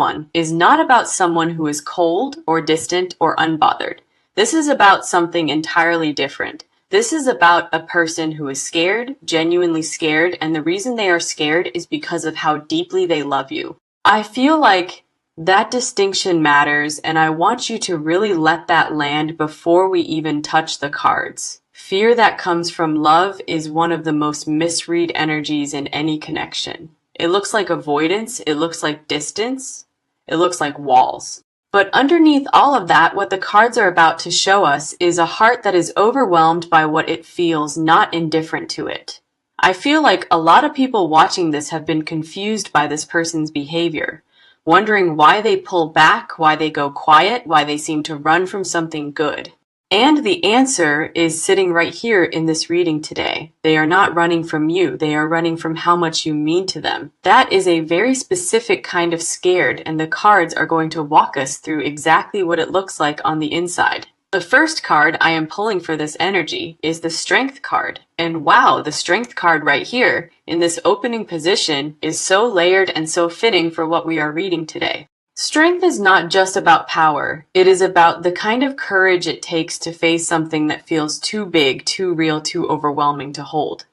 one is not about someone who is cold or distant or unbothered. This is about something entirely different. This is about a person who is scared, genuinely scared, and the reason they are scared is because of how deeply they love you. I feel like that distinction matters, and I want you to really let that land before we even touch the cards. Fear that comes from love is one of the most misread energies in any connection. It looks like avoidance, it looks like distance, it looks like walls. But underneath all of that, what the cards are about to show us is a heart that is overwhelmed by what it feels, not indifferent to it. I feel like a lot of people watching this have been confused by this person's behavior, wondering why they pull back, why they go quiet, why they seem to run from something good. And the answer is sitting right here in this reading today. They are not running from you. They are running from how much you mean to them. That is a very specific kind of scared, and the cards are going to walk us through exactly what it looks like on the inside. The first card I am pulling for this energy is the Strength card. And wow, the Strength card right here in this opening position is so layered and so fitting for what we are reading today. Strength is not just about power. It is about the kind of courage it takes to face something that feels too big, too real, too overwhelming to hold.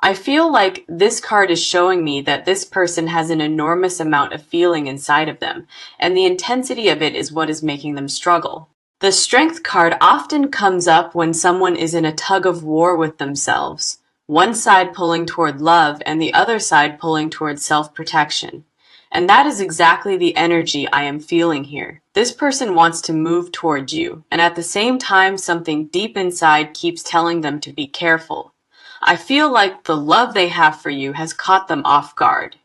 I feel like this card is showing me that this person has an enormous amount of feeling inside of them, and the intensity of it is what is making them struggle. The Strength card often comes up when someone is in a tug of war with themselves, one side pulling toward love and the other side pulling toward self-protection. And that is exactly the energy I am feeling here. This person wants to move towards you, and at the same time, something deep inside keeps telling them to be careful. I feel like the love they have for you has caught them off guard,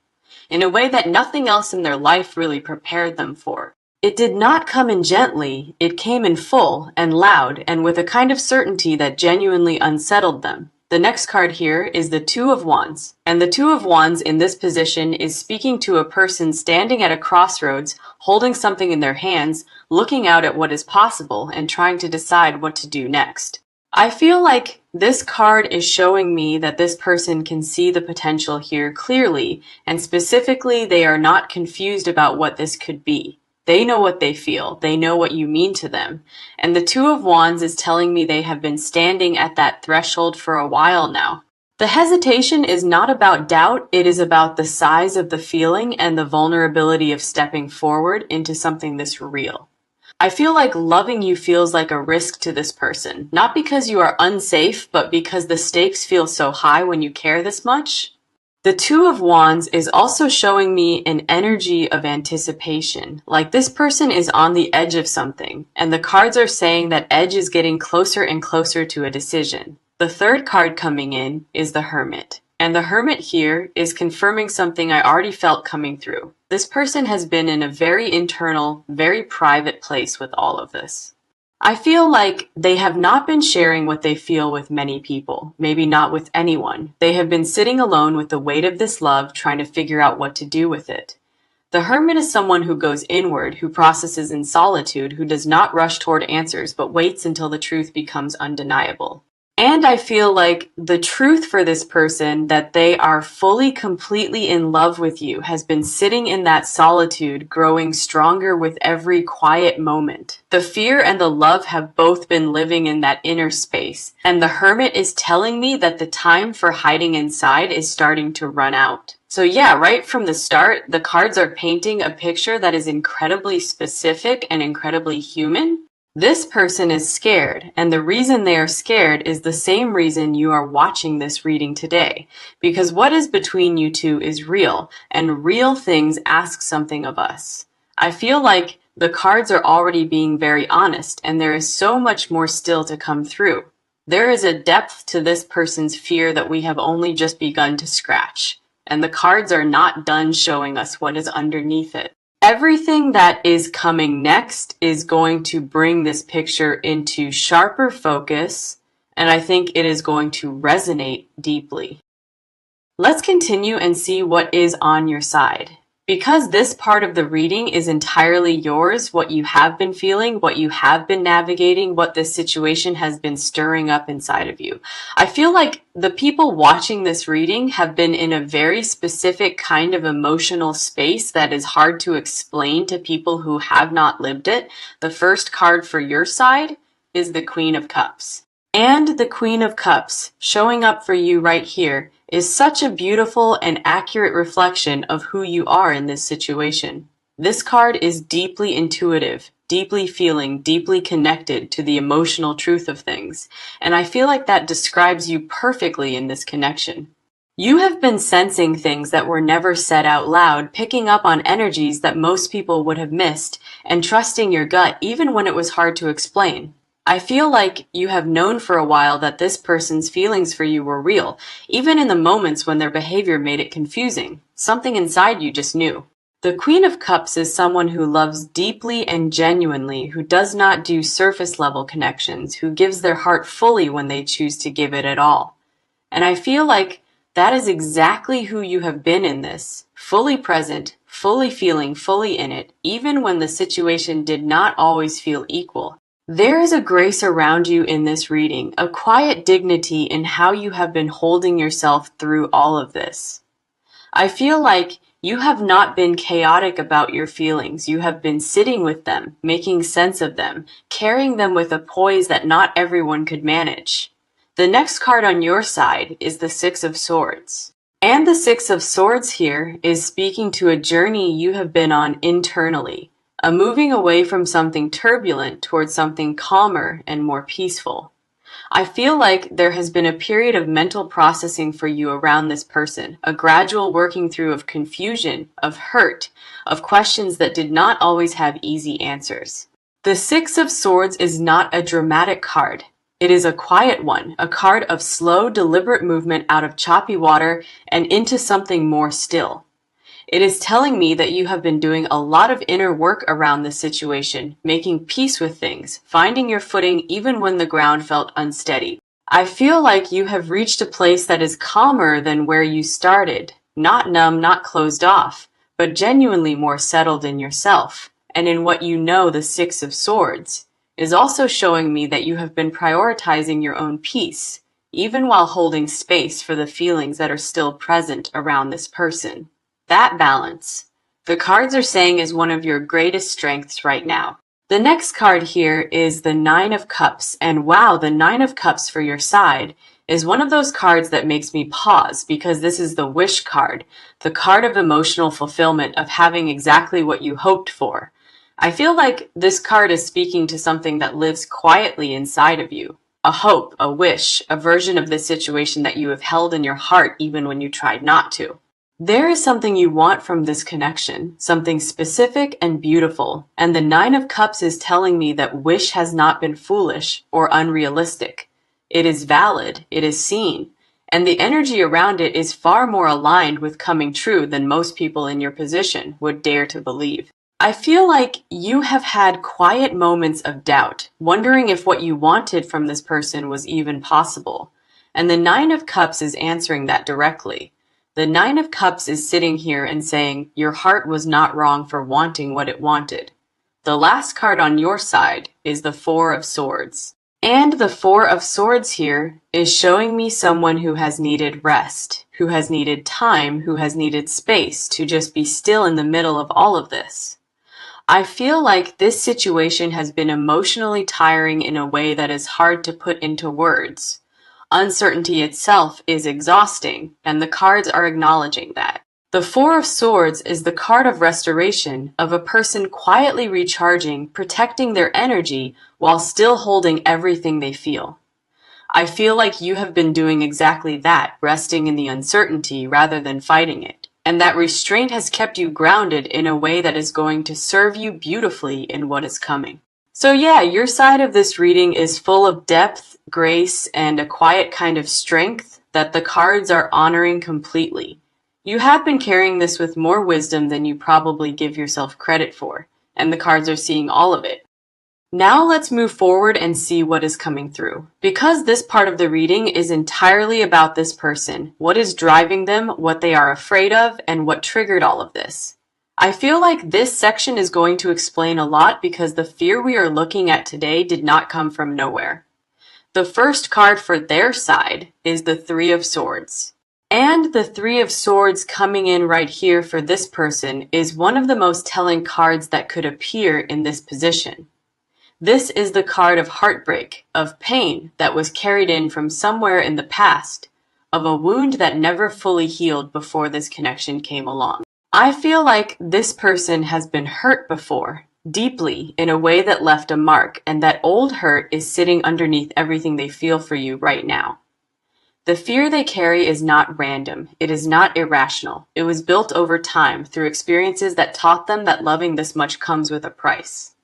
in a way that nothing else in their life really prepared them for. It did not come in gently, it came in full and loud, and with a kind of certainty that genuinely unsettled them. The next card here is the Two of Wands, and the Two of Wands in this position is speaking to a person standing at a crossroads, holding something in their hands, looking out at what is possible, and trying to decide what to do next. I feel like this card is showing me that this person can see the potential here clearly, and specifically they are not confused about what this could be. They know what they feel. They know what you mean to them. And the Two of Wands is telling me they have been standing at that threshold for a while now. The hesitation is not about doubt. It is about the size of the feeling and the vulnerability of stepping forward into something this real. I feel like loving you feels like a risk to this person, not because you are unsafe, but because the stakes feel so high when you care this much. The Two of Wands is also showing me an energy of anticipation, like this person is on the edge of something, and the cards are saying that edge is getting closer and closer to a decision. The third card coming in is the Hermit, and the Hermit here is confirming something I already felt coming through. This person has been in a very internal, very private place with all of this. I feel like they have not been sharing what they feel with many people, maybe not with anyone. They have been sitting alone with the weight of this love, trying to figure out what to do with it. The Hermit is someone who goes inward, who processes in solitude, who does not rush toward answers, but waits until the truth becomes undeniable. And I feel like the truth for this person, that they are fully, completely in love with you, has been sitting in that solitude, growing stronger with every quiet moment. The fear and the love have both been living in that inner space, and the Hermit is telling me that the time for hiding inside is starting to run out. So yeah, right from the start, the cards are painting a picture that is incredibly specific and incredibly human. This person is scared, and the reason they are scared is the same reason you are watching this reading today. Because what is between you two is real, and real things ask something of us. I feel like the cards are already being very honest, and there is so much more still to come through. There is a depth to this person's fear that we have only just begun to scratch, and the cards are not done showing us what is underneath it. Everything that is coming next is going to bring this picture into sharper focus, and I think it is going to resonate deeply. Let's continue and see what is on your side. Because this part of the reading is entirely yours, what you have been feeling, what you have been navigating, what this situation has been stirring up inside of you. I feel like the people watching this reading have been in a very specific kind of emotional space that is hard to explain to people who have not lived it. The first card for your side is the Queen of Cups. And the Queen of Cups, showing up for you right here, is such a beautiful and accurate reflection of who you are in this situation. This card is deeply intuitive, deeply feeling, deeply connected to the emotional truth of things, and I feel like that describes you perfectly in this connection. You have been sensing things that were never said out loud, picking up on energies that most people would have missed, and trusting your gut even when it was hard to explain. I feel like you have known for a while that this person's feelings for you were real, even in the moments when their behavior made it confusing. Something inside you just knew. The Queen of Cups is someone who loves deeply and genuinely, who does not do surface level connections, who gives their heart fully when they choose to give it at all. And I feel like that is exactly who you have been in this. Fully present, fully feeling, fully in it, even when the situation did not always feel equal. There is a grace around you in this reading, a quiet dignity in how you have been holding yourself through all of this. I feel like you have not been chaotic about your feelings. You have been sitting with them, making sense of them, carrying them with a poise that not everyone could manage. The next card on your side is the Six of Swords. And the Six of Swords here is speaking to a journey you have been on internally. A moving away from something turbulent towards something calmer and more peaceful. I feel like there has been a period of mental processing for you around this person, a gradual working through of confusion, of hurt, of questions that did not always have easy answers. The Six of Swords is not a dramatic card. It is a quiet one, a card of slow, deliberate movement out of choppy water and into something more still. It is telling me that you have been doing a lot of inner work around this situation, making peace with things, finding your footing even when the ground felt unsteady. I feel like you have reached a place that is calmer than where you started, not numb, not closed off, but genuinely more settled in yourself, and in what you know the Six of Swords is also showing me that you have been prioritizing your own peace, even while holding space for the feelings that are still present around this person. That balance, the cards are saying, is one of your greatest strengths right now. The next card here is the Nine of Cups, and wow, the Nine of Cups for your side is one of those cards that makes me pause because this is the wish card, the card of emotional fulfillment, of having exactly what you hoped for. I feel like this card is speaking to something that lives quietly inside of you. A hope, a wish, a version of this situation that you have held in your heart even when you tried not to. There is something you want from this connection, something specific and beautiful, and the Nine of Cups is telling me that wish has not been foolish or unrealistic. It is valid, it is seen, and the energy around it is far more aligned with coming true than most people in your position would dare to believe. I feel like you have had quiet moments of doubt, wondering if what you wanted from this person was even possible, and the Nine of Cups is answering that directly. The Nine of Cups is sitting here and saying your heart was not wrong for wanting what it wanted. The last card on your side is the Four of Swords. And the Four of Swords here is showing me someone who has needed rest, who has needed time, who has needed space to just be still in the middle of all of this. I feel like this situation has been emotionally tiring in a way that is hard to put into words. Uncertainty itself is exhausting, and the cards are acknowledging that. The Four of Swords is the card of restoration, of a person quietly recharging, protecting their energy while still holding everything they feel. I feel like you have been doing exactly that, resting in the uncertainty rather than fighting it. And that restraint has kept you grounded in a way that is going to serve you beautifully in what is coming. So yeah, your side of this reading is full of depth, grace, and a quiet kind of strength that the cards are honoring completely. You have been carrying this with more wisdom than you probably give yourself credit for, and the cards are seeing all of it. Now let's move forward and see what is coming through. Because this part of the reading is entirely about this person, what is driving them, what they are afraid of, and what triggered all of this. I feel like this section is going to explain a lot because the fear we are looking at today did not come from nowhere. The first card for their side is the Three of Swords. And the Three of Swords coming in right here for this person is one of the most telling cards that could appear in this position. This is the card of heartbreak, of pain that was carried in from somewhere in the past, of a wound that never fully healed before this connection came along. I feel like this person has been hurt before, deeply, in a way that left a mark, and that old hurt is sitting underneath everything they feel for you right now. The fear they carry is not random. It is not irrational. It was built over time through experiences that taught them that loving this much comes with a price.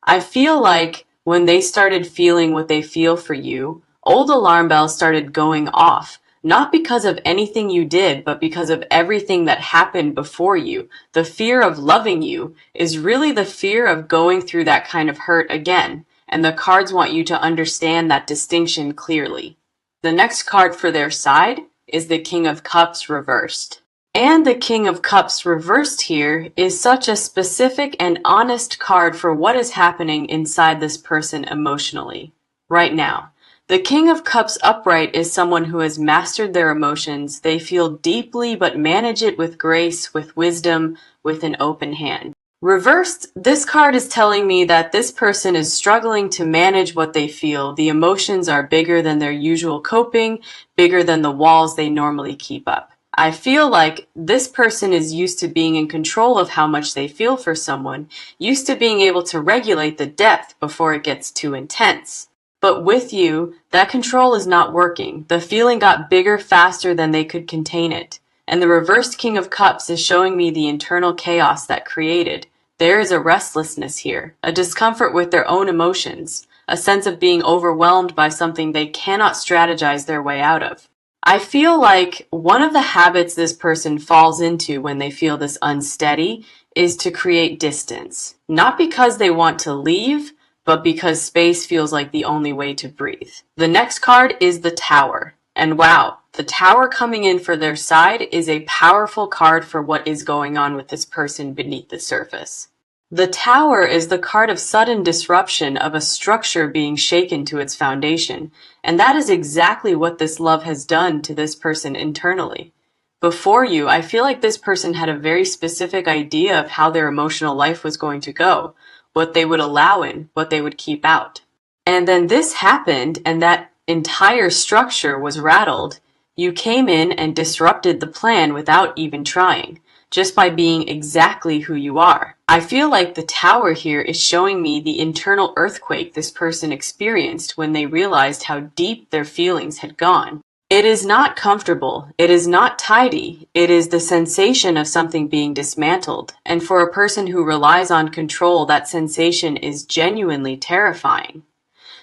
I feel like when they started feeling what they feel for you, old alarm bells started going off, not because of anything you did, but because of everything that happened before you. The fear of loving you is really the fear of going through that kind of hurt again, and the cards want you to understand that distinction clearly. The next card for their side is the King of Cups reversed. And the King of Cups reversed here is such a specific and honest card for what is happening inside this person emotionally, right now. The King of Cups upright is someone who has mastered their emotions. They feel deeply but manage it with grace, with wisdom, with an open hand. Reversed, this card is telling me that this person is struggling to manage what they feel. The emotions are bigger than their usual coping, bigger than the walls they normally keep up. I feel like this person is used to being in control of how much they feel for someone, used to being able to regulate the depth before it gets too intense. But with you, that control is not working. The feeling got bigger faster than they could contain it. And the reversed King of Cups is showing me the internal chaos that created. There is a restlessness here, a discomfort with their own emotions, a sense of being overwhelmed by something they cannot strategize their way out of. I feel like one of the habits this person falls into when they feel this unsteady is to create distance. Not because they want to leave, but because space feels like the only way to breathe. The next card is the Tower. And wow, the Tower coming in for their side is a powerful card for what is going on with this person beneath the surface. The Tower is the card of sudden disruption of a structure being shaken to its foundation, and that is exactly what this love has done to this person internally. Before you, I feel like this person had a very specific idea of how their emotional life was going to go, what they would allow in, what they would keep out. And then this happened, and that entire structure was rattled. You came in and disrupted the plan without even trying, just by being exactly who you are. I feel like the Tower here is showing me the internal earthquake this person experienced when they realized how deep their feelings had gone. It is not comfortable. It is not tidy. It is the sensation of something being dismantled. And for a person who relies on control, that sensation is genuinely terrifying.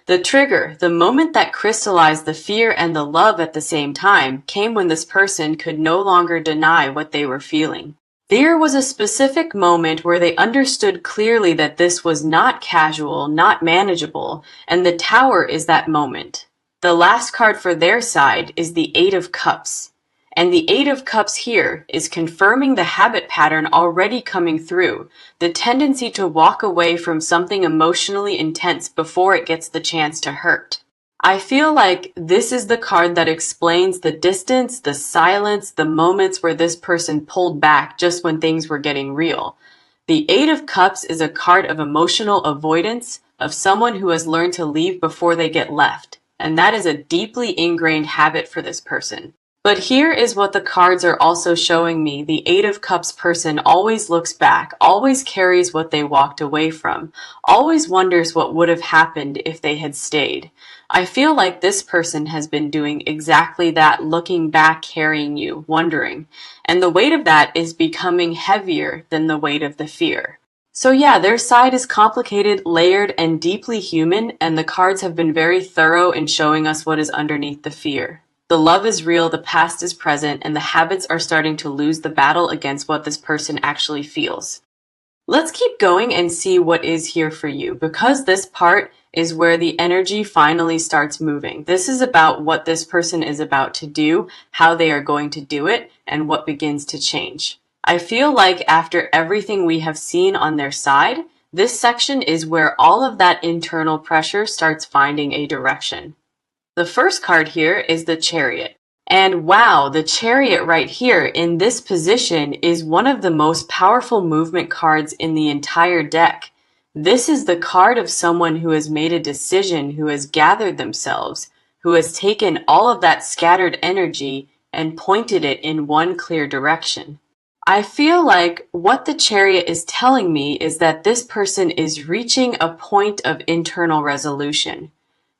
The trigger, the moment that crystallized the fear and the love at the same time, came when this person could no longer deny what they were feeling. There was a specific moment where they understood clearly that this was not casual, not manageable, and the Tower is that moment. The last card for their side is the Eight of Cups. And the Eight of Cups here is confirming the habit pattern already coming through, the tendency to walk away from something emotionally intense before it gets the chance to hurt. I feel like this is the card that explains the distance, the silence, the moments where this person pulled back just when things were getting real. The Eight of Cups is a card of emotional avoidance, of someone who has learned to leave before they get left. And that is a deeply ingrained habit for this person. But here is what the cards are also showing me. The Eight of Cups person always looks back, always carries what they walked away from, always wonders what would have happened if they had stayed. I feel like this person has been doing exactly that, looking back, carrying you, wondering. And the weight of that is becoming heavier than the weight of the fear. So yeah, their side is complicated, layered, and deeply human, and the cards have been very thorough in showing us what is underneath the fear. The love is real, the past is present, and the habits are starting to lose the battle against what this person actually feels. Let's keep going and see what is here for you, because this part is where the energy finally starts moving. This is about what this person is about to do, how they are going to do it, and what begins to change. I feel like after everything we have seen on their side, this section is where all of that internal pressure starts finding a direction. The first card here is the Chariot. And wow, the Chariot right here in this position is one of the most powerful movement cards in the entire deck. This is the card of someone who has made a decision, who has gathered themselves, who has taken all of that scattered energy and pointed it in one clear direction. I feel like what the Chariot is telling me is that this person is reaching a point of internal resolution.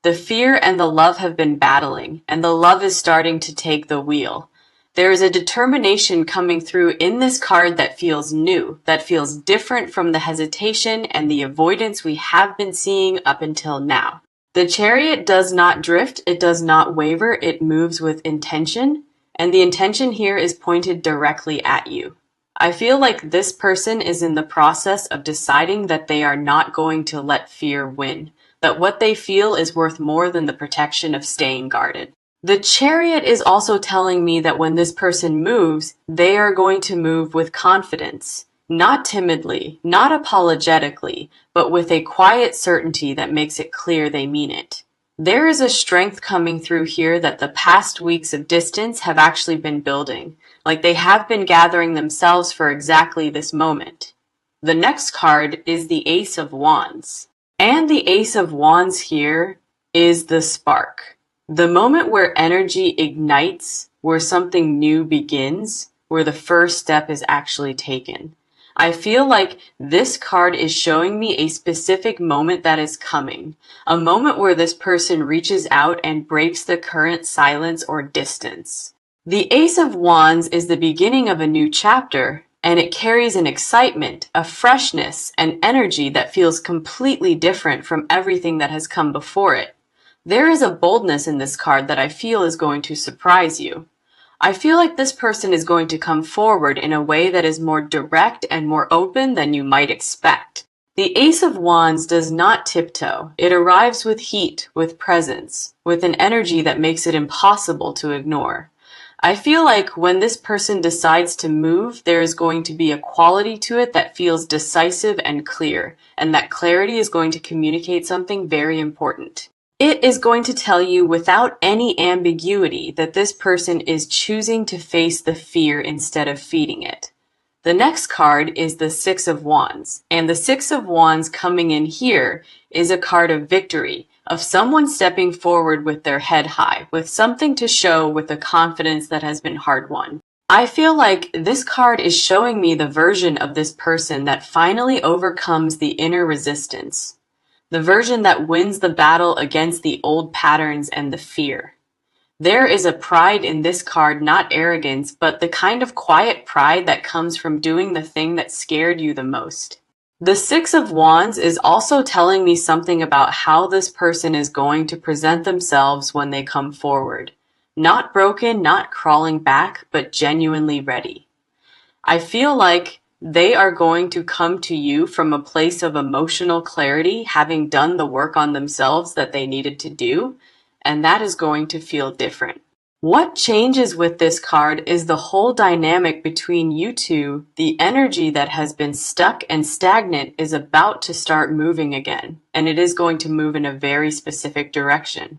The fear and the love have been battling, and the love is starting to take the wheel. There is a determination coming through in this card that feels new, that feels different from the hesitation and the avoidance we have been seeing up until now. The Chariot does not drift, it does not waver, it moves with intention, and the intention here is pointed directly at you. I feel like this person is in the process of deciding that they are not going to let fear win, that what they feel is worth more than the protection of staying guarded. The Chariot is also telling me that when this person moves, they are going to move with confidence, not timidly, not apologetically, but with a quiet certainty that makes it clear they mean it. There is a strength coming through here that the past weeks of distance have actually been building, like they have been gathering themselves for exactly this moment. The next card is the Ace of Wands. And the Ace of Wands here is the spark. The moment where energy ignites, where something new begins, where the first step is actually taken. I feel like this card is showing me a specific moment that is coming, a moment where this person reaches out and breaks the current silence or distance. The Ace of Wands is the beginning of a new chapter, and it carries an excitement, a freshness, an energy that feels completely different from everything that has come before it. There is a boldness in this card that I feel is going to surprise you. I feel like this person is going to come forward in a way that is more direct and more open than you might expect. The Ace of Wands does not tiptoe. It arrives with heat, with presence, with an energy that makes it impossible to ignore. I feel like when this person decides to move, there is going to be a quality to it that feels decisive and clear, and that clarity is going to communicate something very important. It is going to tell you without any ambiguity that this person is choosing to face the fear instead of feeding it. The next card is the Six of Wands, and the Six of Wands coming in here is a card of victory, of someone stepping forward with their head high, with something to show, with a confidence that has been hard won. I feel like this card is showing me the version of this person that finally overcomes the inner resistance. The version that wins the battle against the old patterns and the fear. There is a pride in this card, not arrogance, but the kind of quiet pride that comes from doing the thing that scared you the most. The Six of Wands is also telling me something about how this person is going to present themselves when they come forward. Not broken, not crawling back, but genuinely ready. I feel like they are going to come to you from a place of emotional clarity, having done the work on themselves that they needed to do, and that is going to feel different. What changes with this card is the whole dynamic between you two. The energy that has been stuck and stagnant is about to start moving again, and it is going to move in a very specific direction.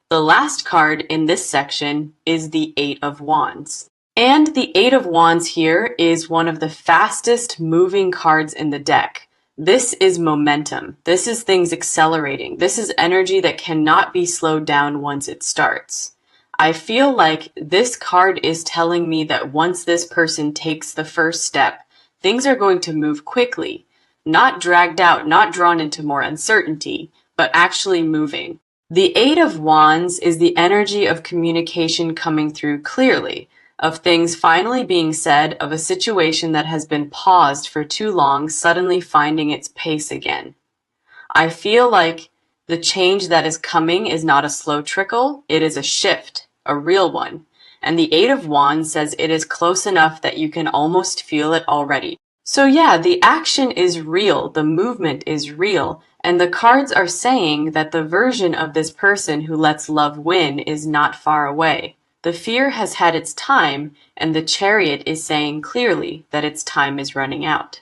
The last card in this section is the Eight of Wands. And the Eight of Wands here is one of the fastest moving cards in the deck. This is momentum. This is things accelerating. This is energy that cannot be slowed down once it starts. I feel like this card is telling me that once this person takes the first step, things are going to move quickly, not dragged out, not drawn into more uncertainty, but actually moving. The Eight of Wands is the energy of communication coming through clearly, of things finally being said, of a situation that has been paused for too long suddenly finding its pace again. I feel like the change that is coming is not a slow trickle, it is a shift, a real one. And the Eight of Wands says it is close enough that you can almost feel it already. So yeah, the action is real, the movement is real, and the cards are saying that the version of this person who lets love win is not far away. The fear has had its time, and the Chariot is saying clearly that its time is running out.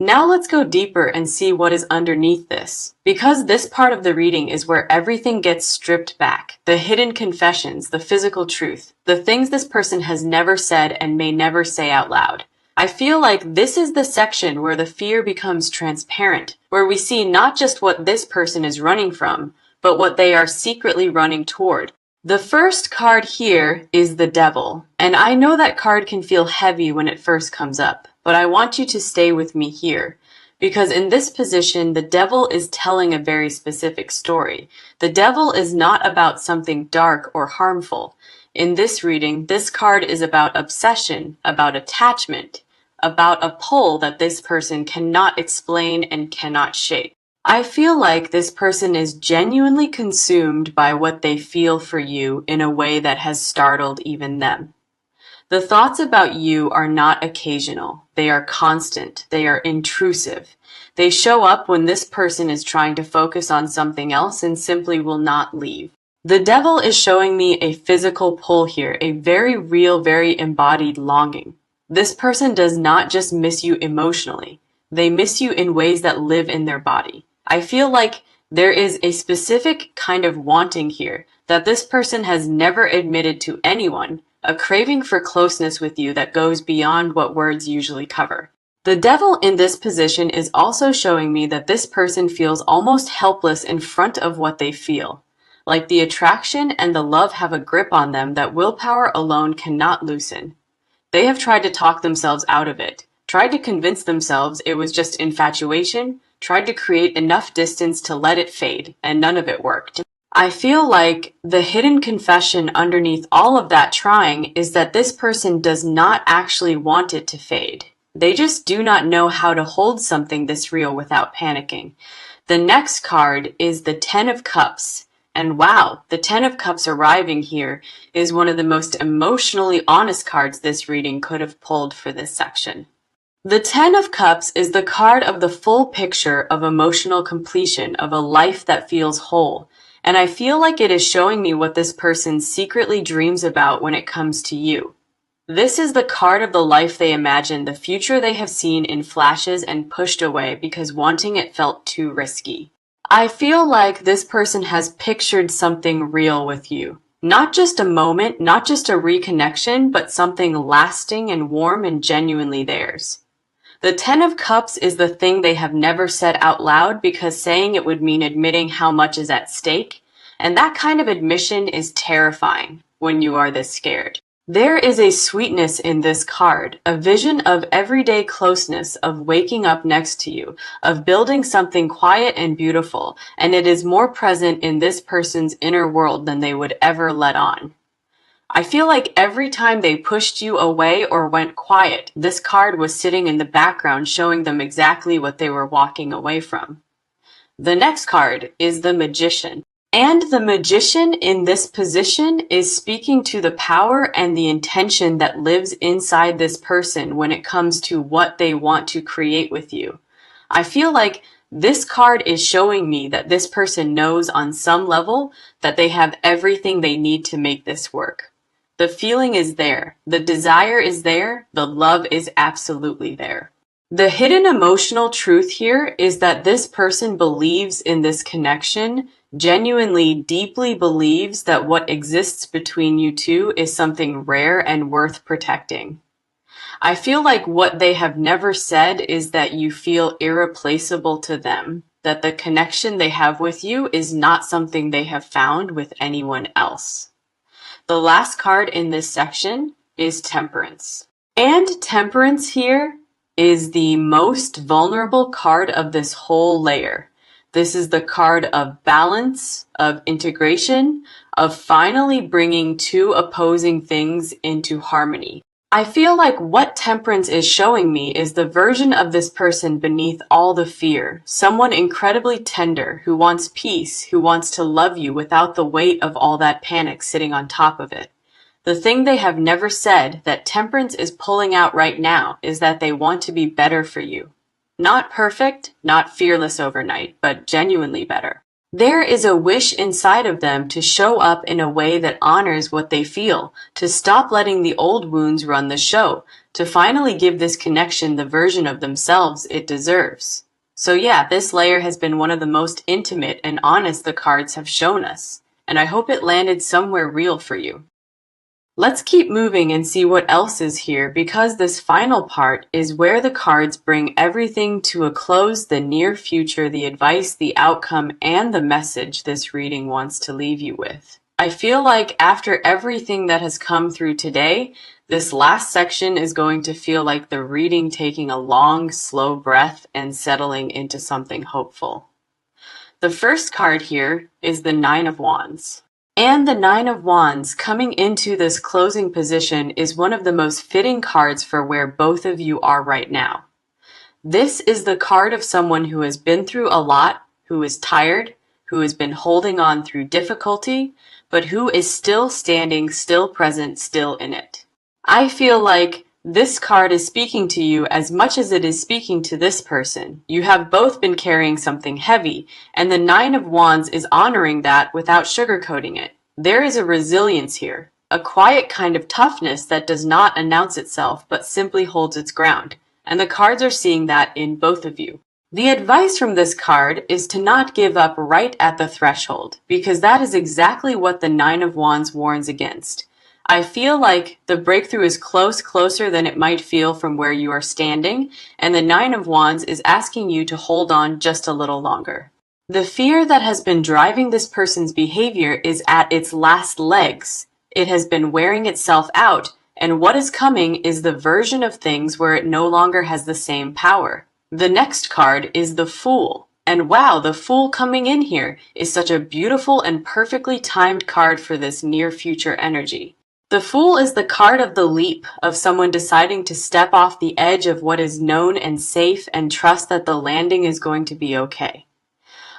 Now let's go deeper and see what is underneath this. Because this part of the reading is where everything gets stripped back. The hidden confessions, the physical truth, the things this person has never said and may never say out loud. I feel like this is the section where the fear becomes transparent, where we see not just what this person is running from, but what they are secretly running toward. The first card here is the Devil, and I know that card can feel heavy when it first comes up. But I want you to stay with me here, because in this position, the Devil is telling a very specific story. The Devil is not about something dark or harmful. In this reading, this card is about obsession, about attachment, about a pull that this person cannot explain and cannot shake. I feel like this person is genuinely consumed by what they feel for you in a way that has startled even them. The thoughts about you are not occasional. They are constant. They are intrusive. They show up when this person is trying to focus on something else and simply will not leave. The Devil is showing me a physical pull here, a very real, very embodied longing. This person does not just miss you emotionally. They miss you in ways that live in their body. I feel like there is a specific kind of wanting here that this person has never admitted to anyone, a craving for closeness with you that goes beyond what words usually cover. The Devil in this position is also showing me that this person feels almost helpless in front of what they feel. Like the attraction and the love have a grip on them that willpower alone cannot loosen. They have tried to talk themselves out of it, tried to convince themselves it was just infatuation, tried to create enough distance to let it fade, and none of it worked. I feel like the hidden confession underneath all of that trying is that this person does not actually want it to fade. They just do not know how to hold something this real without panicking. The next card is the Ten of Cups. And wow, the Ten of Cups arriving here is one of the most emotionally honest cards this reading could have pulled for this section. The Ten of Cups is the card of the full picture of emotional completion, of a life that feels whole. And I feel like it is showing me what this person secretly dreams about when it comes to you. This is the card of the life they imagine, the future they have seen in flashes and pushed away because wanting it felt too risky. I feel like this person has pictured something real with you. Not just a moment, not just a reconnection, but something lasting and warm and genuinely theirs. The Ten of Cups is the thing they have never said out loud because saying it would mean admitting how much is at stake, and that kind of admission is terrifying when you are this scared. There is a sweetness in this card, a vision of everyday closeness, of waking up next to you, of building something quiet and beautiful, and it is more present in this person's inner world than they would ever let on. I feel like every time they pushed you away or went quiet, this card was sitting in the background showing them exactly what they were walking away from. The next card is the Magician. And the Magician in this position is speaking to the power and the intention that lives inside this person when it comes to what they want to create with you. I feel like this card is showing me that this person knows on some level that they have everything they need to make this work. The feeling is there, the desire is there, the love is absolutely there. The hidden emotional truth here is that this person believes in this connection, genuinely, deeply believes that what exists between you two is something rare and worth protecting. I feel like what they have never said is that you feel irreplaceable to them, that the connection they have with you is not something they have found with anyone else. The last card in this section is Temperance. And Temperance here is the most vulnerable card of this whole layer. This is the card of balance, of integration, of finally bringing two opposing things into harmony. I feel like what Temperance is showing me is the version of this person beneath all the fear, someone incredibly tender who wants peace, who wants to love you without the weight of all that panic sitting on top of it. The thing they have never said that Temperance is pulling out right now is that they want to be better for you. Not perfect, not fearless overnight, but genuinely better. There is a wish inside of them to show up in a way that honors what they feel, to stop letting the old wounds run the show, to finally give this connection the version of themselves it deserves. So yeah, this layer has been one of the most intimate and honest the cards have shown us, and I hope it landed somewhere real for you. Let's keep moving and see what else is here, because this final part is where the cards bring everything to a close: the near future, the advice, the outcome, and the message this reading wants to leave you with. I feel like after everything that has come through today, this last section is going to feel like the reading taking a long, slow breath and settling into something hopeful. The first card here is the Nine of Wands. And the Nine of Wands coming into this closing position is one of the most fitting cards for where both of you are right now. This is the card of someone who has been through a lot, who is tired, who has been holding on through difficulty, but who is still standing, still present, still in it. I feel like this card is speaking to you as much as it is speaking to this person. You have both been carrying something heavy, and the Nine of Wands is honoring that without sugarcoating it. There is a resilience here, a quiet kind of toughness that does not announce itself but simply holds its ground, and the cards are seeing that in both of you. The advice from this card is to not give up right at the threshold, because that is exactly what the Nine of Wands warns against. I feel like the breakthrough is closer than it might feel from where you are standing, and the Nine of Wands is asking you to hold on just a little longer. The fear that has been driving this person's behavior is at its last legs. It has been wearing itself out, and what is coming is the version of things where it no longer has the same power. The next card is the Fool. And wow, the Fool coming in here is such a beautiful and perfectly timed card for this near future energy. The Fool is the card of the leap, of someone deciding to step off the edge of what is known and safe and trust that the landing is going to be okay.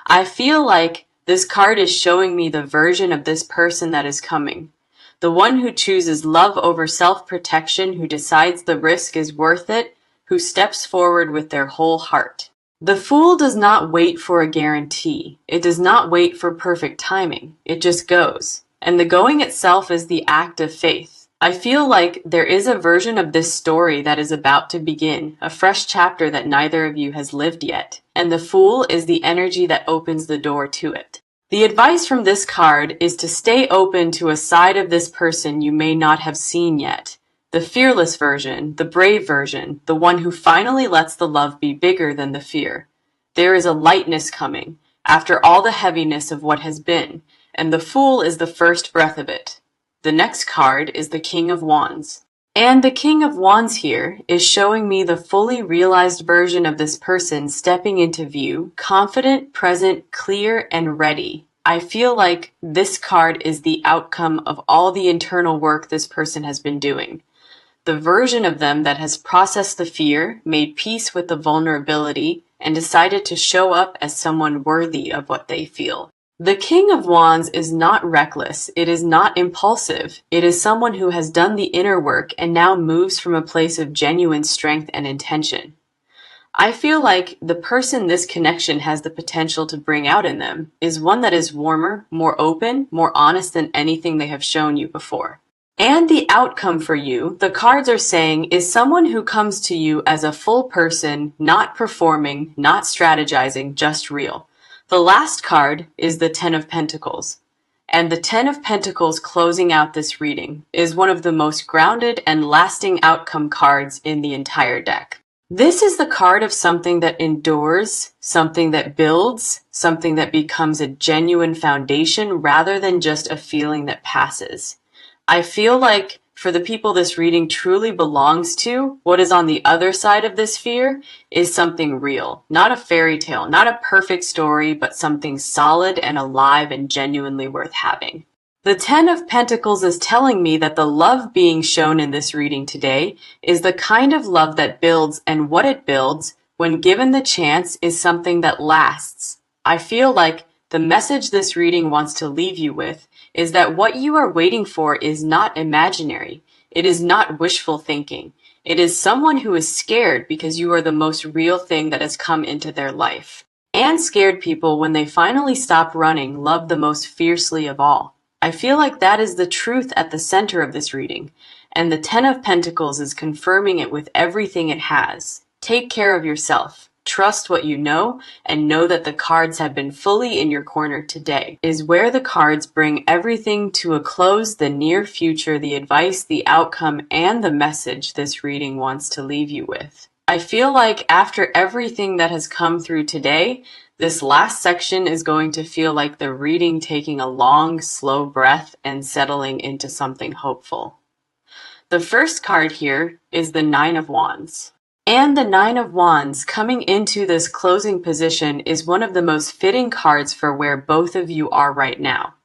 I feel like this card is showing me the version of this person that is coming. The one who chooses love over self-protection, who decides the risk is worth it, who steps forward with their whole heart. The Fool does not wait for a guarantee. It does not wait for perfect timing. It just goes. And the going itself is the act of faith. I feel like there is a version of this story that is about to begin, a fresh chapter that neither of you has lived yet, and the Fool is the energy that opens the door to it. The advice from this card is to stay open to a side of this person you may not have seen yet. The fearless version, the brave version, the one who finally lets the love be bigger than the fear. There is a lightness coming, after all the heaviness of what has been, and the Fool is the first breath of it. The next card is the King of Wands. And the King of Wands here is showing me the fully realized version of this person stepping into view, confident, present, clear, and ready. I feel like this card is the outcome of all the internal work this person has been doing. The version of them that has processed the fear, made peace with the vulnerability, and decided to show up as someone worthy of what they feel. The King of Wands is not reckless. It is not impulsive. It is someone who has done the inner work and now moves from a place of genuine strength and intention. I feel like the person this connection has the potential to bring out in them is one that is warmer, more open, more honest than anything they have shown you before. And the outcome for you, the cards are saying, is someone who comes to you as a full person, not performing, not strategizing, just real. The last card is the Ten of Pentacles. And the Ten of Pentacles closing out this reading is one of the most grounded and lasting outcome cards in the entire deck. This is the card of something that endures, something that builds, something that becomes a genuine foundation rather than just a feeling that passes. I feel like for the people this reading truly belongs to, what is on the other side of this fear is something real, not a fairy tale, not a perfect story, but something solid and alive and genuinely worth having. The Ten of Pentacles is telling me that the love being shown in this reading today is the kind of love that builds, and what it builds, when given the chance, is something that lasts. I feel like the message this reading wants to leave you with is that what you are waiting for is not imaginary. It is not wishful thinking. It is someone who is scared because you are the most real thing that has come into their life. And scared people, when they finally stop running, love the most fiercely of all. I feel like that is the truth at the center of this reading, and the Ten of Pentacles is confirming it with everything it has. Take care of yourself. Trust what you know, and know that the cards have been fully in your corner today. Is where the cards bring everything to a close, the near future, the advice, the outcome, and the message this reading wants to leave you with. I feel like after everything that has come through today, this last section is going to feel like the reading taking a long, slow breath and settling into something hopeful. The first card here is the Nine of Wands. And the Nine of Wands coming into this closing position is one of the most fitting cards for where both of you are right now.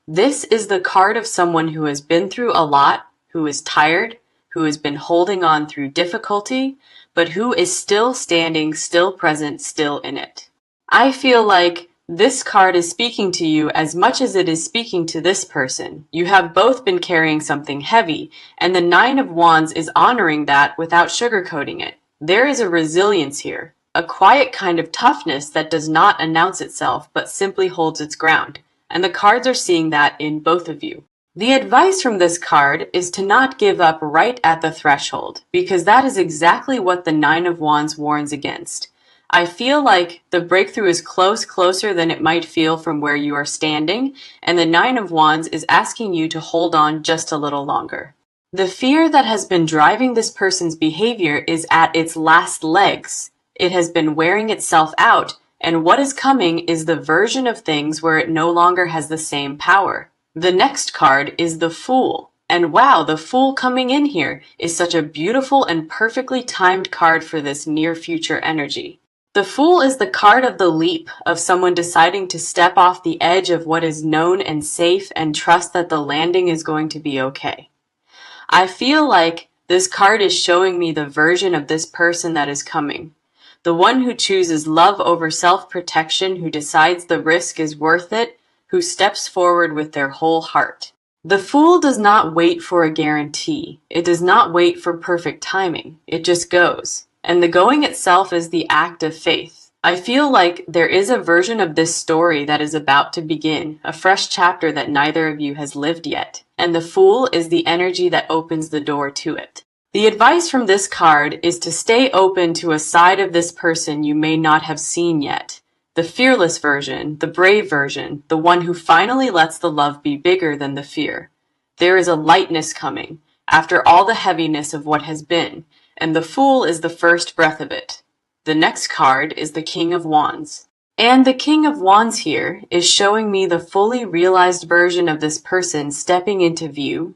This is the card of someone who has been through a lot, who is tired, who has been holding on through difficulty, but who is still standing, still present, still in it. I feel like this card is speaking to you as much as it is speaking to this person. You have both been carrying something heavy, and the Nine of Wands is honoring that without sugarcoating it. There is a resilience here, a quiet kind of toughness that does not announce itself but simply holds its ground, and the cards are seeing that in both of you. The advice from this card is to not give up right at the threshold, because that is exactly what the Nine of Wands warns against. I feel like the breakthrough is closer than it might feel from where you are standing, and the Nine of Wands is asking you to hold on just a little longer. The fear that has been driving this person's behavior is at its last legs. It has been wearing itself out, and what is coming is the version of things where it no longer has the same power. The next card is the Fool. And wow, the Fool coming in here is such a beautiful and perfectly timed card for this near future energy. The Fool is the card of the leap, of someone deciding to step off the edge of what is known and safe and trust that the landing is going to be okay. I feel like this card is showing me the version of this person that is coming. The one who chooses love over self-protection, who decides the risk is worth it, who steps forward with their whole heart. The Fool does not wait for a guarantee. It does not wait for perfect timing. It just goes. And the going itself is the act of faith. I feel like there is a version of this story that is about to begin, a fresh chapter that neither of you has lived yet. And the Fool is the energy that opens the door to it. The advice from this card is to stay open to a side of this person you may not have seen yet. The fearless version, the brave version, the one who finally lets the love be bigger than the fear. There is a lightness coming, after all the heaviness of what has been, and the Fool is the first breath of it. The next card is the King of Wands. And the King of Wands here is showing me the fully realized version of this person stepping into view,